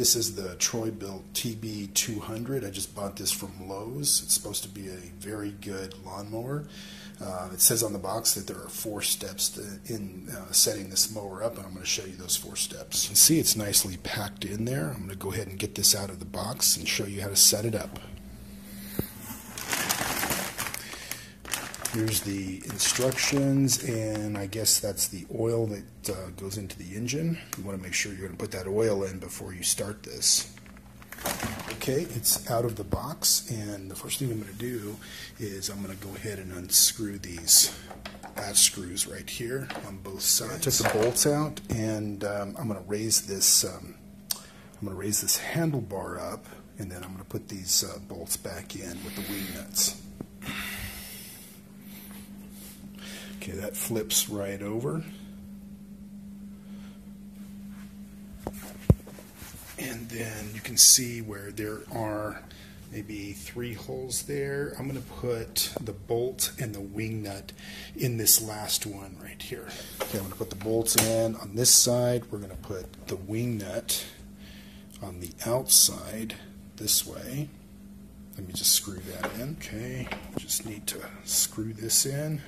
This is the Troy-Bilt TB200. I just bought this from Lowe's. It's supposed to be a very good lawnmower. It says on the box that there are 4 steps in setting this mower up, and I'm going to show you those 4 steps. You can see it's nicely packed in there. I'm going to go ahead and get this out of the box and show you how to set it up. Here's the instructions, and I guess that's the oil that goes into the engine. You want to make sure you're going to put that oil in before you start this. Okay, it's out of the box, and the first thing I'm going to do is I'm going to go ahead and unscrew these latch screws right here on both sides. I took the bolts out, and I'm going to raise this. I'm going to raise this handlebar up, and then I'm going to put these bolts back in with the wing nuts. Okay, that flips right over. And then you can see where there are maybe 3 holes there. I'm going to put the bolt and the wing nut in this last one right here. Okay, I'm going to put the bolts in on this side. We're going to put the wing nut on the outside this way. Let me just screw that in. Okay, just need to screw this in.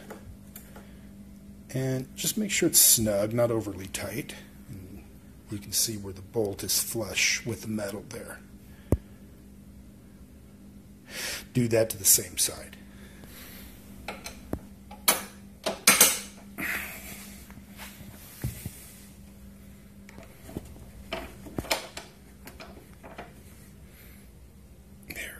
And just make sure it's snug, not overly tight. And you can see where the bolt is flush with the metal there. Do that to the same side.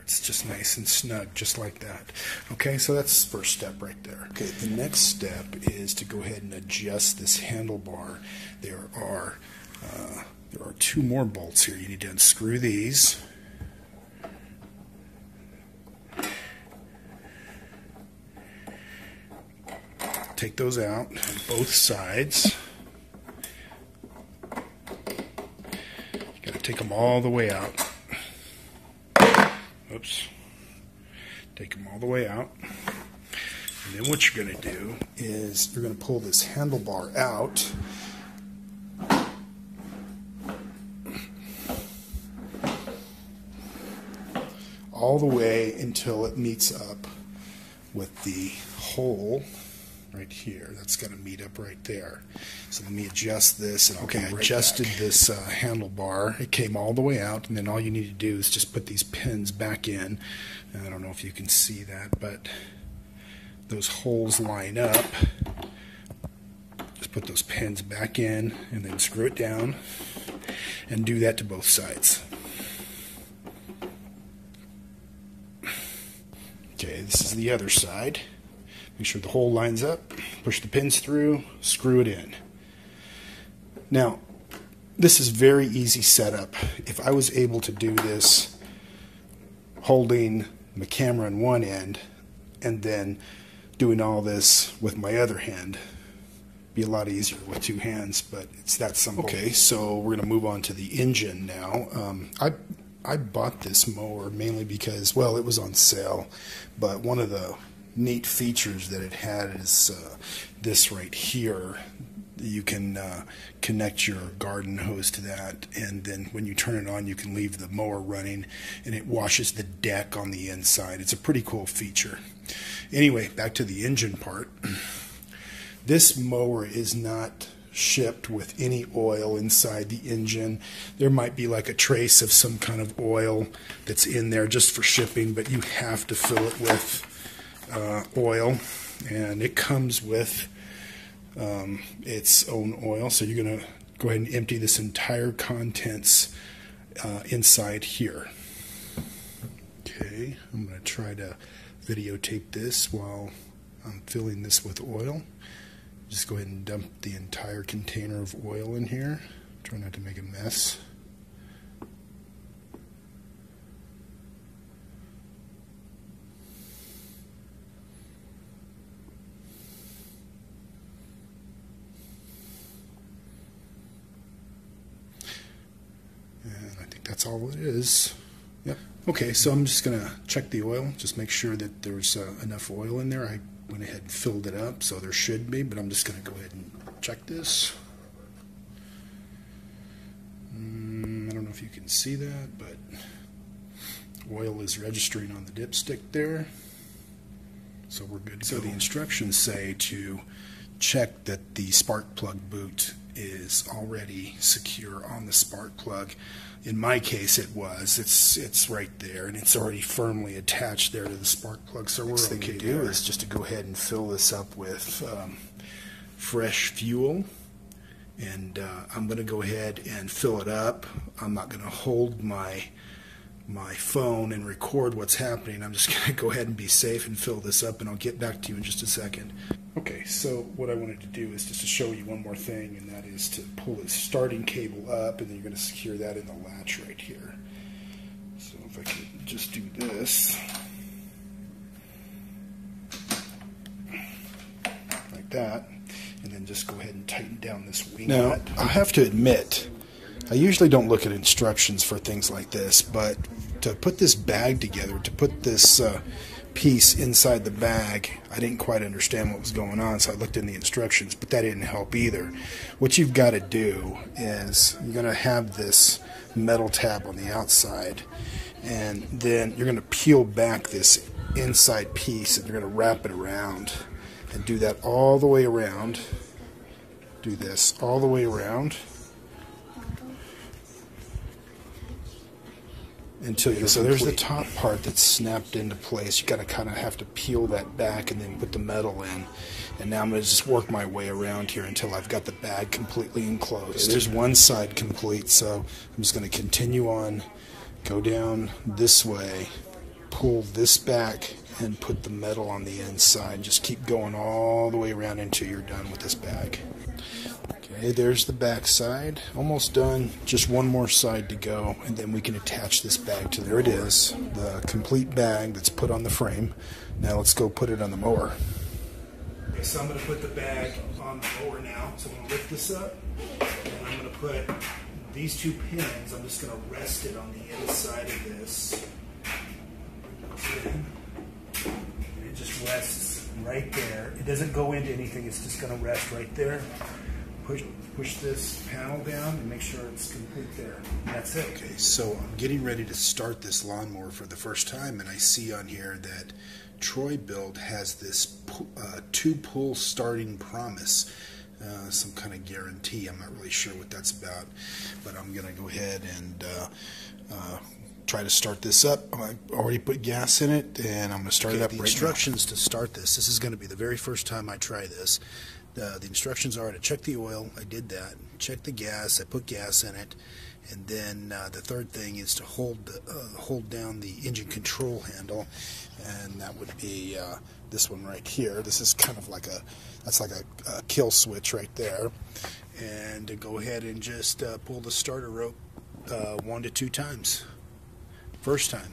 It's just nice and snug, just like that. Okay, so that's the first step right there. Okay, the next step is to go ahead and adjust this handlebar. There are 2 more bolts here. You need to unscrew these. Take those out on both sides. You got to take them all the way out. Oops. Take them all the way out. And then what you're going to do is you're going to pull this handlebar out. All the way until it meets up with the hole right here. That's got to meet up right there. So let me adjust this. And okay, I adjusted this handlebar. It came all the way out, and then all you need to do is just put these pins back in. And I don't know if you can see that, but those holes line up. Just put those pins back in, and then screw it down, and do that to both sides. Okay, this is the other side. Make sure the hole lines up, push the pins through, screw it in. Now, this is very easy setup. If I was able to do this holding the camera in one end and then doing all this with my other hand, it'd be a lot easier with 2 hands, but it's that simple. Okay, so we're going to move on to the engine now. I bought this mower mainly because, well, it was on sale, but one of the neat features that it had is this right here. You can connect your garden hose to that, and then when you turn it on you can leave the mower running and it washes the deck on the inside. It's a pretty cool feature. Anyway, back to the engine part. This mower is not shipped with any oil inside the engine. There might be like a trace of some kind of oil that's in there just for shipping, but you have to fill it with oil, and it comes with its own oil. So you're going to go ahead and empty this entire contents inside here. Okay, I'm going to try to videotape this while I'm filling this with oil. Just go ahead and dump the entire container of oil in here. Try not to make a mess. And I think that's all it is. Yep. Okay, so I'm just going to check the oil, just make sure that there's enough oil in there. I went ahead and filled it up, so there should be, but I'm just going to go ahead and check this. I don't know if you can see that, but oil is registering on the dipstick there. So we're good. So the instructions say to check that the spark plug boot is already secure on the spark plug. In my case, it was. It's right there, and it's already firmly attached there to the spark plug. So what we can do is just to go ahead and fill this up with fresh fuel. And I'm going to go ahead and fill it up. I'm not going to hold my phone and record what's happening. I'm just going to go ahead and be safe and fill this up, and I'll get back to you in just a second. Okay, so what I wanted to do is just to show you one more thing, and that is to pull the starting cable up, and then you're going to secure that in the latch right here. So if I could just do this, like that, and then just go ahead and tighten down this wing nut. I have to admit, I usually don't look at instructions for things like this, but to put this bag together, to put this piece inside the bag, I didn't quite understand what was going on, so I looked in the instructions, but that didn't help either. What you've got to do is you're going to have this metal tab on the outside, and then you're going to peel back this inside piece, and you're going to wrap it around, and do that all the way around. Do this all the way around until you're so there's the top part that's snapped into place. You got to kind of have to peel that back and then put the metal in. And now I'm going to just work my way around here until I've got the bag completely enclosed. There's one side complete, so I'm just going to continue on, go down this way, pull this back, and put the metal on the inside. Just keep going all the way around until you're done with this bag. Okay, there's the back side, almost done. Just one more side to go, and then we can attach this bag to there. It is, the complete bag that's put on the frame. Now let's go put it on the mower. Okay, so I'm going to put the bag on the mower now. So I'm going to lift this up, and I'm going to put these two pins, I'm just going to rest it on the inside of this. And it just rests right there. It doesn't go into anything, it's just going to rest right there. Push this panel down and make sure it's complete there. And that's it. Okay, so I'm getting ready to start this lawnmower for the first time, and I see on here that Troy-Bilt has this 2-pull starting promise, some kind of guarantee. I'm not really sure what that's about, but I'm going to go ahead and try to start this up. I already put gas in it, and I'm going to start it up right now. The instructions to start this. This is going to be the very first time I try this. The instructions are to check the oil. I did that. Check the gas. I put gas in it. And then the third thing is to hold down the engine control handle, and that would be this one right here. This is kind of like that's like a kill switch right there. And to go ahead and just pull the starter rope 1 to 2 times. First time.